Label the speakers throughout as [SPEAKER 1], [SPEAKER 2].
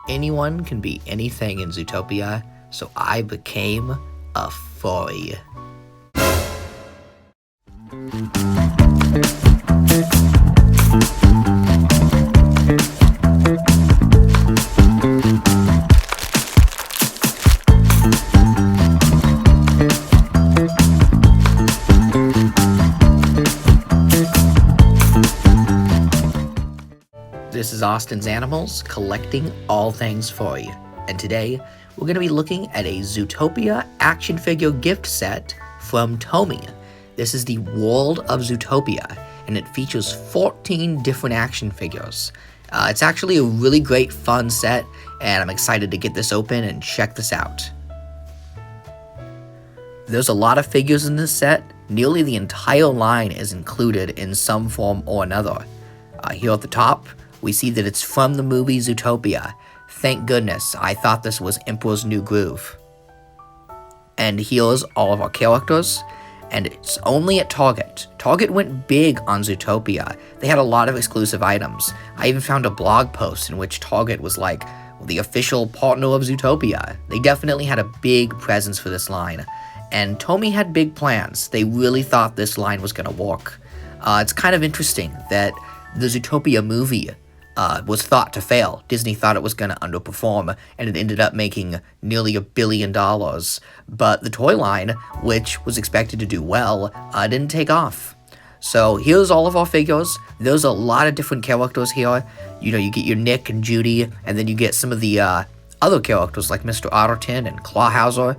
[SPEAKER 1] anyone can be anything in Zootopia, so I became a furry. This is Austin's Animals, collecting all things furry, and today we're going to be looking at a Zootopia action figure gift set from TOMY. This is the World of Zootopia, and it features 14 different action figures. It's actually a really great fun set, and I'm excited to get this open and check this out. There's a lot of figures in this set. Nearly the entire line is included in some form or another. Here at the top, we see that it's from the movie Zootopia. Thank goodness, I thought this was Emperor's New Groove. And here's all of our characters, and it's only at Target. Target went big on Zootopia. They had a lot of exclusive items. I even found a blog post in which Target was like the official partner of Zootopia. They definitely had a big presence for this line. And TOMY had big plans. They really thought this line was going to work. It's kind of interesting that the Zootopia movie was thought to fail. Disney thought it was going to underperform, and it ended up making nearly $1 billion. But the toy line, which was expected to do well, didn't take off. So here's all of our figures. There's a lot of different characters here. You know, you get your Nick and Judy, and then you get some of the other characters like Mr. Otterton and Clawhauser.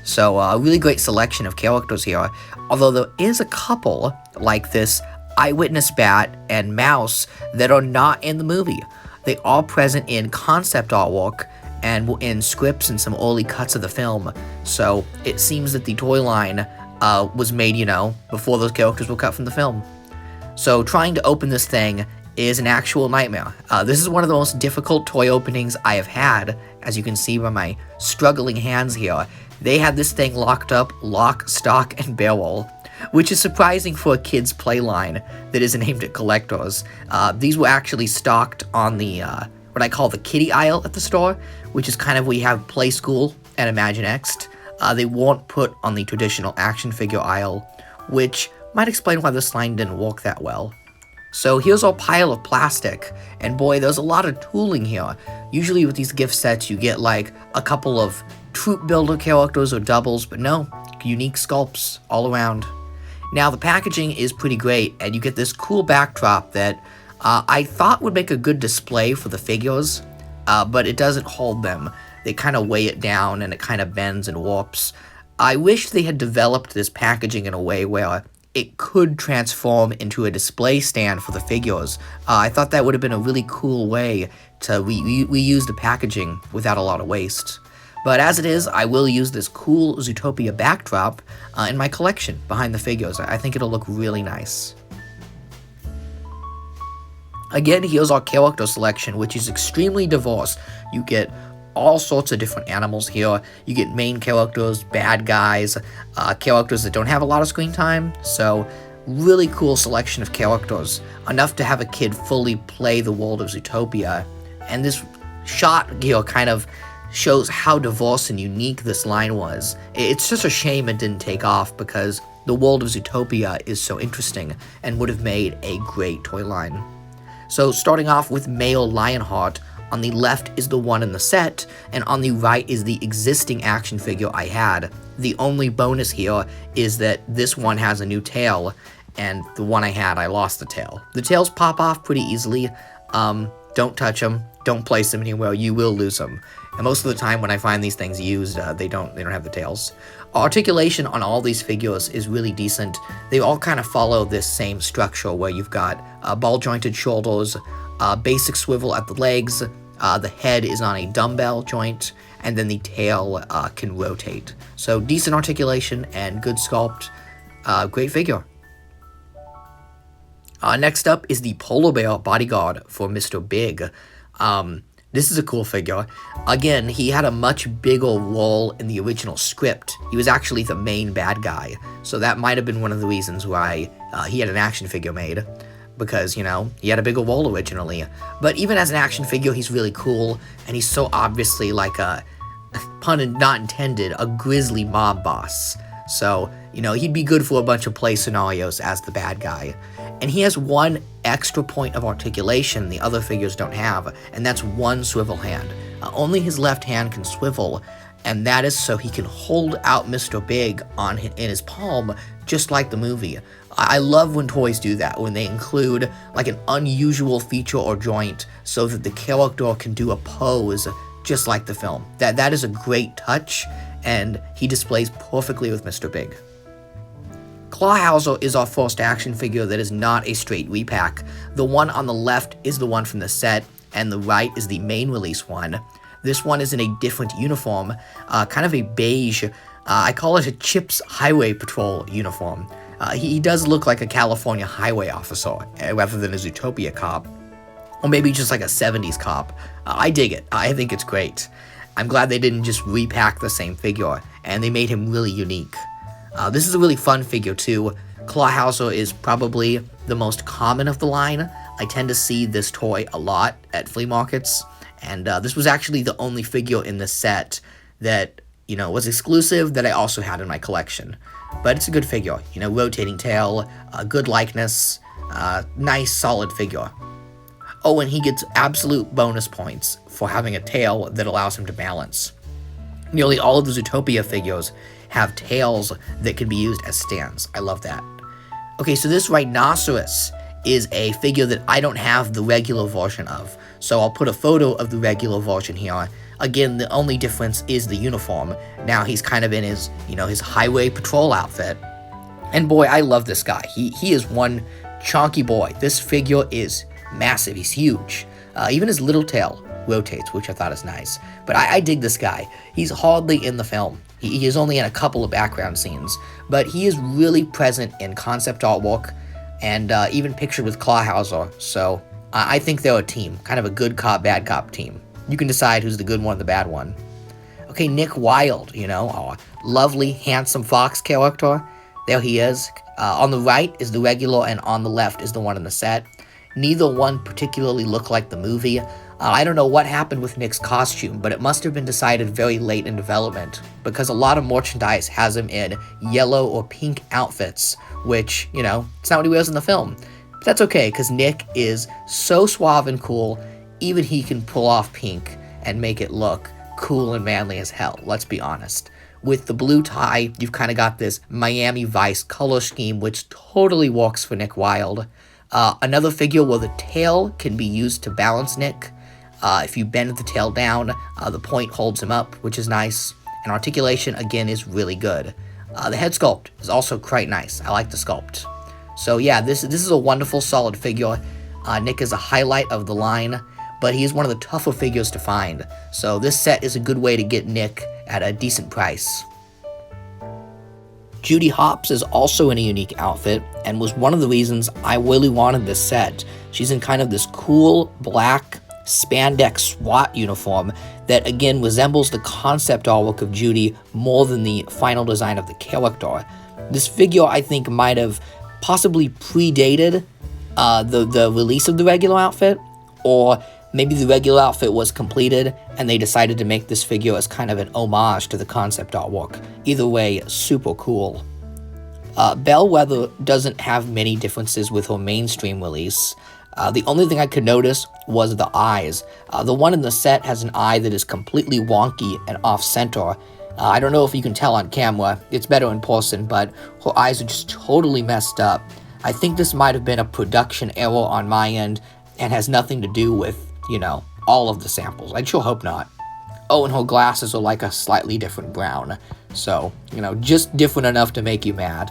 [SPEAKER 1] So a really great selection of characters here. Although there is a couple, like this Eyewitness Bat and Mouse, that are not in the movie. They are present in concept artwork and in scripts and some early cuts of the film. So it seems that the toy line was made, before those characters were cut from the film. So trying to open this thing is an actual nightmare. This is one of the most difficult toy openings I have had, as you can see by my struggling hands here. They had this thing locked up, lock, stock, and barrel, which is surprising for a kid's play line that isn't aimed at collectors. These were actually stocked on the, what I call the kiddie aisle at the store, which is kind of where you have Play School and Imaginext. They weren't put on the traditional action figure aisle, which might explain why this line didn't work that well. So here's our pile of plastic, and boy, there's a lot of tooling here. Usually with these gift sets, you get like a couple of troop builder characters or doubles, but no, unique sculpts all around. Now, the packaging is pretty great, and you get this cool backdrop that I thought would make a good display for the figures, but it doesn't hold them. They kind of weigh it down, and it kind of bends and warps. I wish they had developed this packaging in a way where it could transform into a display stand for the figures. I thought that would have been a really cool way to reuse the packaging without a lot of waste. But as it is, I will use this cool Zootopia backdrop in my collection behind the figures. I think it'll look really nice. Again, here's our character selection, which is extremely diverse. You get all sorts of different animals here. You get main characters, bad guys, characters that don't have a lot of screen time. So, really cool selection of characters. Enough to have a kid fully play the world of Zootopia. And this shot here kind of shows how diverse and unique this line was. It's just a shame it didn't take off because the world of Zootopia is so interesting and would have made a great toy line. So starting off with male Lionheart, on the left is the one in the set, and on the right is the existing action figure I had. The only bonus here is that this one has a new tail, and the one I had, I lost the tail. The tails pop off pretty easily. Don't touch them. Don't place them anywhere. You will lose them. And most of the time when I find these things used, they don't have the tails. Articulation on all these figures is really decent. They all kind of follow this same structure where you've got ball-jointed shoulders, basic swivel at the legs, the head is on a dumbbell joint, and then the tail can rotate. So decent articulation and good sculpt. Great figure. Next up is the Polar Bear Bodyguard for Mr. Big. This is a cool figure. Again, he had a much bigger role in the original script. He was actually the main bad guy, so that might have been one of the reasons why he had an action figure made. because, you know, he had a bigger role originally. But even as an action figure, he's really cool, and he's so obviously like a, pun not intended, a grisly mob boss. So, you know, he'd be good for a bunch of play scenarios as the bad guy. And he has one extra point of articulation the other figures don't have, and that's one swivel hand. Only his left hand can swivel, and that is so he can hold out Mr. Big in his palm, just like the movie. I love when toys do that, when they include like an unusual feature or joint so that the character can do a pose just like the film. That is a great touch, and he displays perfectly with Mr. Big. Clawhauser is our first action figure that is not a straight repack. The one on the left is the one from the set, and the right is the main release one. This one is in a different uniform, kind of a beige, I call it a Chips Highway Patrol uniform. He does look like a California highway officer, rather than a Zootopia cop. Or maybe just like a 70s cop. I dig it. I think it's great. I'm glad they didn't just repack the same figure, and they made him really unique. This is a really fun figure too. Clawhauser is probably the most common of the line. I tend to see this toy a lot at flea markets, and this was actually the only figure in the set that, you know, was exclusive that I also had in my collection. But it's a good figure, you know, rotating tail, good likeness, nice solid figure. Oh, and he gets absolute bonus points for having a tail that allows him to balance. Nearly all of the Zootopia figures have tails that can be used as stands. I love that. Okay, so this rhinoceros is a figure that I don't have the regular version of, so I'll put a photo of the regular version here. Again, the only difference is the uniform. Now he's kind of in his, you know, his highway patrol outfit. And boy, I love this guy. He is one chunky boy. This figure is massive. He's huge. Even his little tail rotates, which I thought is nice. But I dig this guy. He's hardly in the film. He is only in a couple of background scenes, but he is really present in concept artwork and even pictured with Clawhauser. So I think they're a team, kind of a good cop, bad cop team. You can decide who's the good one, the bad one. Okay, Nick Wilde, you know, our lovely, handsome fox character. There he is. On the right is the regular, and on the left is the one in the set. Neither one particularly look like the movie. I don't know what happened with Nick's costume, but it must have been decided very late in development, because a lot of merchandise has him in yellow or pink outfits, which, you know, it's not what he wears in the film. But that's okay, because Nick is so suave and cool, even he can pull off pink and make it look cool and manly as hell, let's be honest. With the blue tie, you've kind of got this Miami Vice color scheme, which totally works for Nick Wilde. Another figure where the tail can be used to balance Nick. If you bend the tail down, the point holds him up, which is nice. And articulation, again, is really good. The head sculpt is also quite nice. I like the sculpt. So yeah, this is a wonderful, solid figure. Nick is a highlight of the line, but he is one of the tougher figures to find. So this set is a good way to get Nick at a decent price. Judy Hopps is also in a unique outfit, and was one of the reasons I really wanted this set. She's in kind of this cool, black, spandex SWAT uniform that again resembles the concept artwork of Judy more than the final design of the character. This figure, I think, might have possibly predated the release of the regular outfit, or maybe the regular outfit was completed and they decided to make this figure as kind of an homage to the concept artwork. Either way, super cool. Bellwether doesn't have many differences with her mainstream release. The only thing I could notice was the eyes. The one in the set has an eye that is completely wonky and off-center. I don't know if you can tell on camera, it's better in person, but her eyes are just totally messed up. I think this might have been a production error on my end and has nothing to do with, you know, all of the samples. I sure hope not. Oh, and her glasses are like a slightly different brown. So, you know, just different enough to make you mad.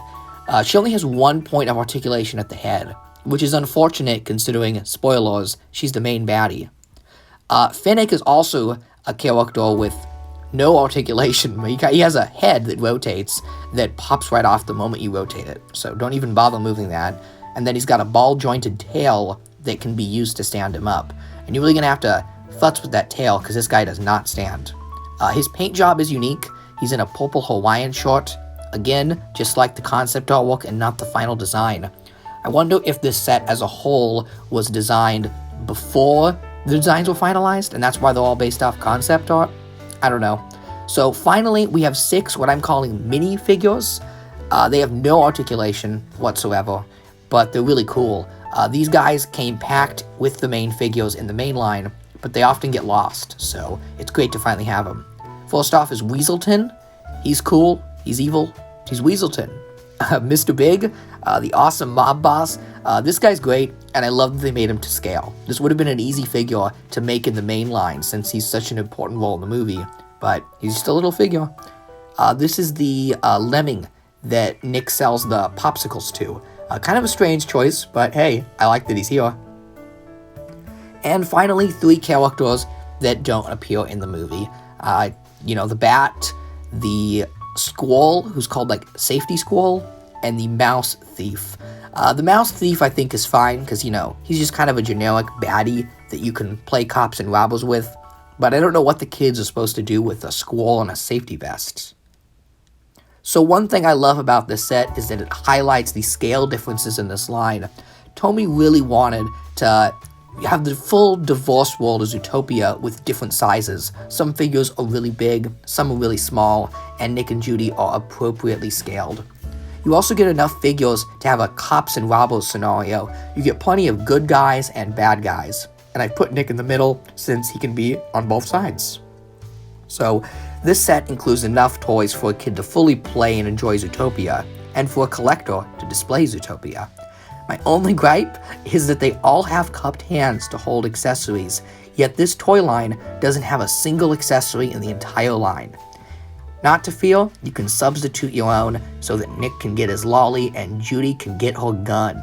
[SPEAKER 1] She only has 1 point of articulation at the head, which is unfortunate considering, spoilers, she's the main baddie. Fennek is also a character with no articulation. He has a head that rotates, that pops right off the moment you rotate it, so don't even bother moving that. And then he's got a ball-jointed tail that can be used to stand him up. And you're really going to have to futz with that tail, because this guy does not stand. His paint job is unique. He's in a purple Hawaiian short. Again, just like the concept artwork and not the final design. I wonder if this set as a whole was designed before the designs were finalized, and that's why they're all based off concept art. I don't know. So finally, we have 6 what I'm calling minifigures. They have no articulation whatsoever, but they're really cool. These guys came packed with the main figures in the main line, but they often get lost, so it's great to finally have them. First off is Weaselton. He's cool, he's evil, he's Weaselton. Mr. Big, the awesome mob boss. This guy's great, and I love that they made him to scale. This would have been an easy figure to make in the main line since he's such an important role in the movie, but he's just a little figure. This is the lemming that Nick sells the popsicles to. Kind of a strange choice, but hey, I like that he's here. And finally, 3 characters that don't appear in the movie. The Bat, the Squall, who's called like Safety Squall, and the Mouse Thief. The Mouse Thief I think is fine, because he's just kind of a generic baddie that you can play cops and robbers with, but I don't know what the kids are supposed to do with a Squall and a safety vest. So one thing I love about this set is that it highlights the scale differences in this line. TOMY really wanted to have the full divorced world of Zootopia with different sizes. Some figures are really big, some are really small, and Nick and Judy are appropriately scaled. You also get enough figures to have a cops and robbers scenario. You get plenty of good guys and bad guys. And I put Nick in the middle since he can be on both sides. So this set includes enough toys for a kid to fully play and enjoy Zootopia, and for a collector to display Zootopia. My only gripe is that they all have cupped hands to hold accessories, yet this toy line doesn't have a single accessory in the entire line. Not to fear, you can substitute your own so that Nick can get his lolly and Judy can get her gun.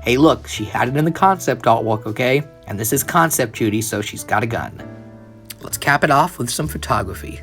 [SPEAKER 1] Hey look, she had it in the concept artwork, okay? And this is concept Judy, so she's got a gun. Let's cap it off with some photography.